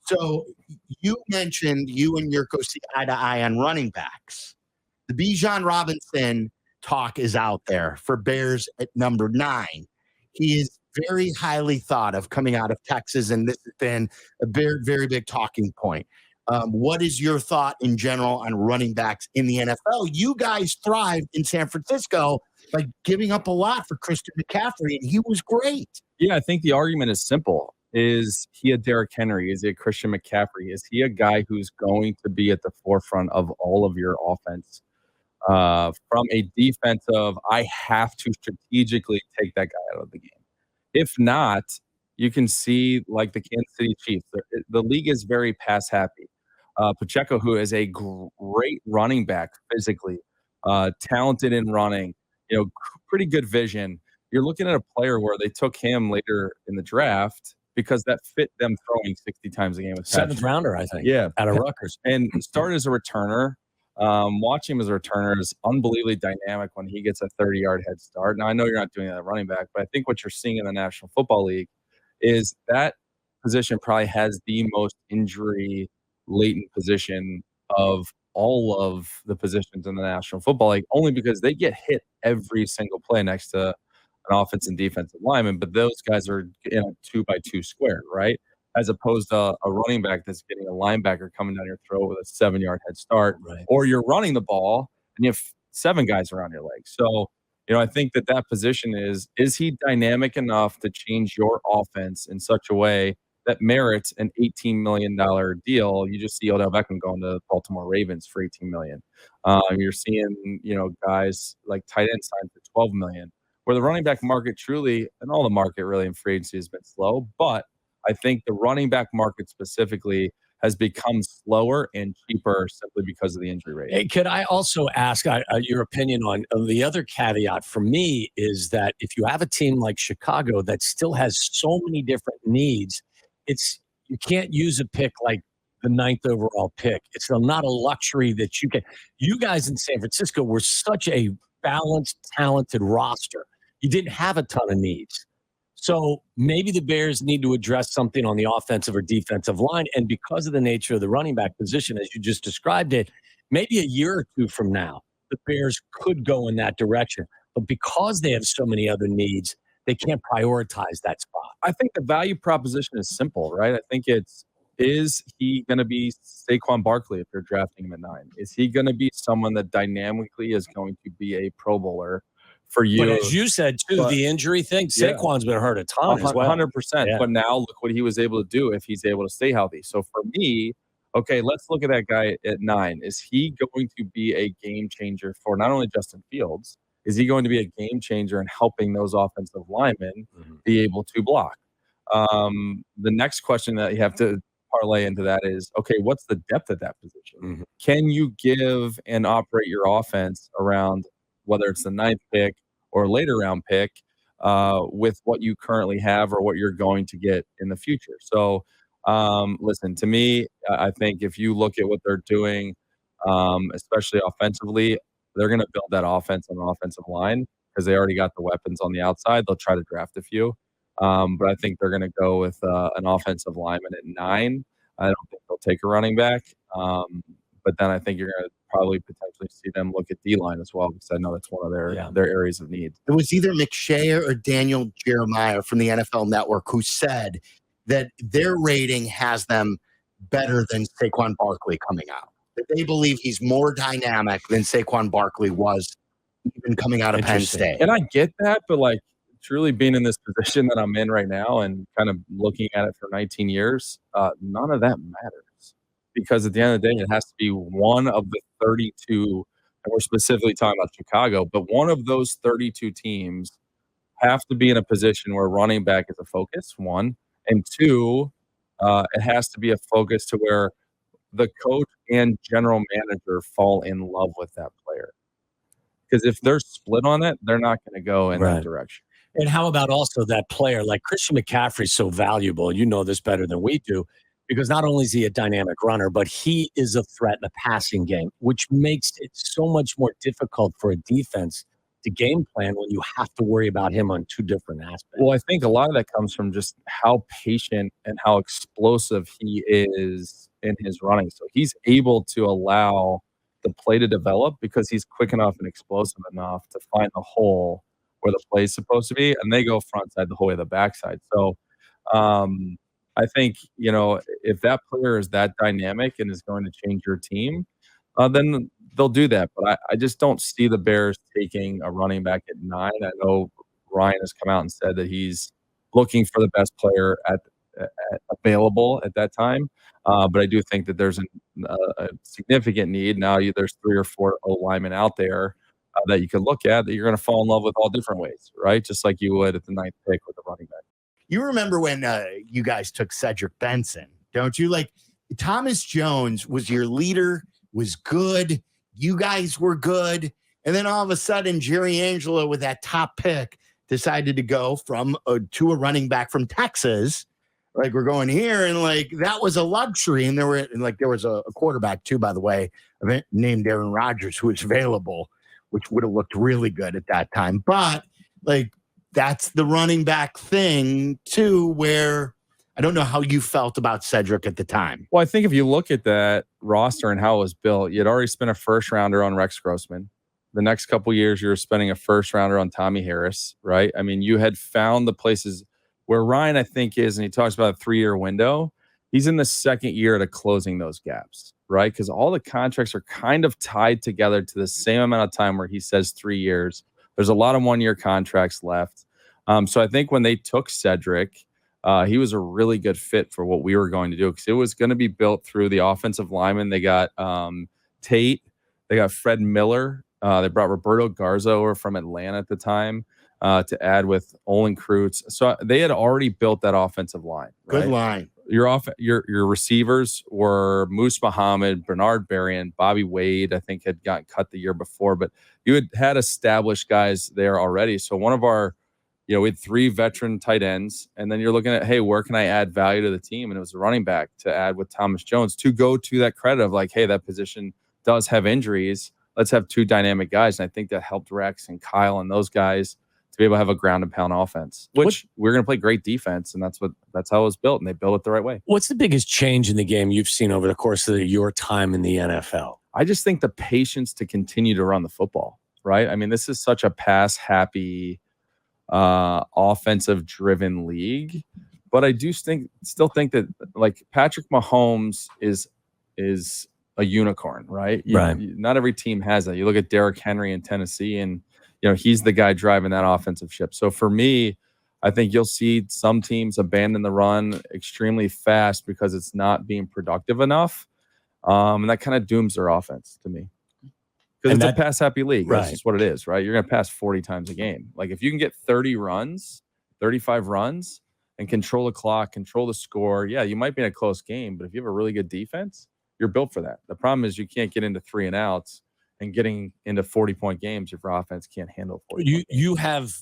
So you mentioned you and Yurko see eye to eye on running backs. The Bijan Robinson talk is out there for Bears at number 9. He is very highly thought of coming out of Texas, and this has been a very, very big talking point. What is your thought in general on running backs in the NFL? You guys thrived in San Francisco by giving up a lot for Christian McCaffrey, and he was great. Yeah, I think the argument is simple. Is he a Derrick Henry? Is he a Christian McCaffrey? Is he a guy who's going to be at the forefront of all of your offense? From a defensive, I have to strategically take that guy out of the game. If not, you can see like the Kansas City Chiefs. The league is very pass happy. Pacheco, who is a great running back physically, talented in running, pretty good vision. You're looking at a player where they took him later in the draft because that fit them throwing 60 times a game. With 7th rounder, I think. Yeah. Out of Rutgers. And started as a returner. Watching him as a returner is unbelievably dynamic when he gets a 30-yard head start. Now, I know you're not doing that at running back, but I think what you're seeing in the National Football League is that position probably has the most injury-latent position of all of the positions in the National Football League, only because they get hit every single play next to an offensive and defensive lineman, but those guys are in a 2x2 square, right? As opposed to a running back that's getting a linebacker coming down your throat with a 7-yard head start, right. Or you're running the ball and you have 7 guys around your legs. So, I think that position is he dynamic enough to change your offense in such a way that merits an $18 million deal? You just see Odell Beckham going to the Baltimore Ravens for $18 million. You're seeing, guys like tight end signed for $12 million. Where the running back market truly, and all the market really in free agency has been slow, but I think the running back market specifically has become slower and cheaper simply because of the injury rate. Hey, could I also ask your opinion on the other caveat for me is that if you have a team like Chicago that still has so many different needs, you can't use a pick like the 9th overall pick. It's not a luxury that you can. You guys in San Francisco were such a balanced, talented roster. You didn't have a ton of needs. So maybe the Bears need to address something on the offensive or defensive line. And because of the nature of the running back position, as you just described it, maybe a year or two from now, the Bears could go in that direction. But because they have so many other needs, they can't prioritize that spot. I think the value proposition is simple, right? I think is he going to be Saquon Barkley if you're drafting him at 9? Is he going to be someone that dynamically is going to be a Pro Bowler for you? But as you said, too, the injury thing, Saquon's been hurt a ton as well. 100%. Yeah. But now look what he was able to do if he's able to stay healthy. So for me, okay, let's look at that guy at 9. Is he going to be a game changer for not only Justin Fields? Is he going to be a game changer in helping those offensive linemen be able to block? The next question that you have to parlay into that is, okay, what's the depth of that position? Can you give and operate your offense around whether it's the 9th pick or later round pick with what you currently have or what you're going to get in the future? So, listen, to me, I think if you look at what they're doing, especially offensively, they're going to build that offense on the offensive line because they already got the weapons on the outside. They'll try to draft a few. But I think they're going to go with an offensive lineman at 9. I don't think they'll take a running back. But then I think you're going to probably potentially see them look at D-line as well because I know that's one of their areas of need. It was either McShay or Daniel Jeremiah from the NFL Network who said that their rating has them better than Saquon Barkley coming out. That they believe he's more dynamic than Saquon Barkley was even coming out of Penn State. And I get that, but like truly being in this position that I'm in right now and kind of looking at it for 19 years, none of that matters. Because at the end of the day, it has to be one of the 32, and we're specifically talking about Chicago, but one of those 32 teams have to be in a position where running back is a focus, 1. And 2, it has to be a focus to where the coach and general manager fall in love with that player. Because if they're split on it, they're not going to go in that direction. And how about also that player? Like Christian McCaffrey is so valuable. You know this better than we do. Because not only is he a dynamic runner, but he is a threat in the passing game, which makes it so much more difficult for a defense to game plan when you have to worry about him on two different aspects? Well, I think a lot of that comes from just how patient and how explosive he is in his running. So he's able to allow the play to develop because he's quick enough and explosive enough to find the hole where the play is supposed to be, and they go front side the whole way to the backside. So I think, if that player is that dynamic and is going to change your team, then they'll do that. But I just don't see the Bears taking a running back at 9. I know Ryan has come out and said that he's looking for the best player available at that time. But I do think that there's a significant need. Now there's 3 or 4 O linemen out there that you could look at that you're going to fall in love with all different ways, right? Just like you would at the 9th pick with the running back. You remember when you guys took Cedric Benson, don't you? Like, Thomas Jones was your leader, was good. You guys were good. And then all of a sudden, Jerry Angelo with that top pick decided to go to a running back from Texas. Like, we're going here, and like that was a luxury. And there was a quarterback too, by the way, named Aaron Rodgers, who was available, which would have looked really good at that time. But like, that's the running back thing too, where I don't know how you felt about Cedric at the time. Well, I think if you look at that roster and how it was built, you had already spent a first rounder on Rex Grossman. The next couple of years, you were spending a first rounder on Tommy Harris, right? I mean, you had found the places where Ryan, I think, is, and he talks about a 3-year window. He's in the second year to closing those gaps, right? Because all the contracts are kind of tied together to the same amount of time where he says 3 years. There's a lot of 1-year contracts left. So I think when they took Cedric, he was a really good fit for what we were going to do because it was going to be built through the offensive linemen. They got Tate. They got Fred Miller. They brought Roberto Garza over from Atlanta at the time to add with Olin Kreutz. So they had already built that offensive line. Right? Good line. Your receivers were Moose Muhammad, Bernard Berrien, Bobby Wade, I think had gotten cut the year before, but you had established guys there already. So one of our we had 3 veteran tight ends, and then you're looking at, hey, where can I add value to the team? And it was a running back to add with Thomas Jones to go to that credit of like, hey, that position does have injuries. Let's have 2 dynamic guys. And I think that helped Rex and Kyle and those guys to be able to have a ground and pound offense, which we're going to play great defense. And that's how it was built. And they built it the right way. What's the biggest change in the game you've seen over the course of your time in the NFL? I just think the patience to continue to run the football, right? I mean, this is such a pass happy, offensive driven league, but I do still think that like Patrick Mahomes is a unicorn, right? Not every team has that. You look at Derrick Henry in Tennessee, and he's the guy driving that offensive ship. So for me, I think you'll see some teams abandon the run extremely fast because it's not being productive enough, and that kind of dooms their offense to me. Because it's a pass-happy league. Right. That's just what it is, right? You're going to pass 40 times a game. Like, if you can get 30 runs, 35 runs, and control the clock, control the score, yeah, you might be in a close game, but if you have a really good defense, you're built for that. The problem is you can't get into 3 and outs, and getting into 40-point games if your offense can't handle 40. You have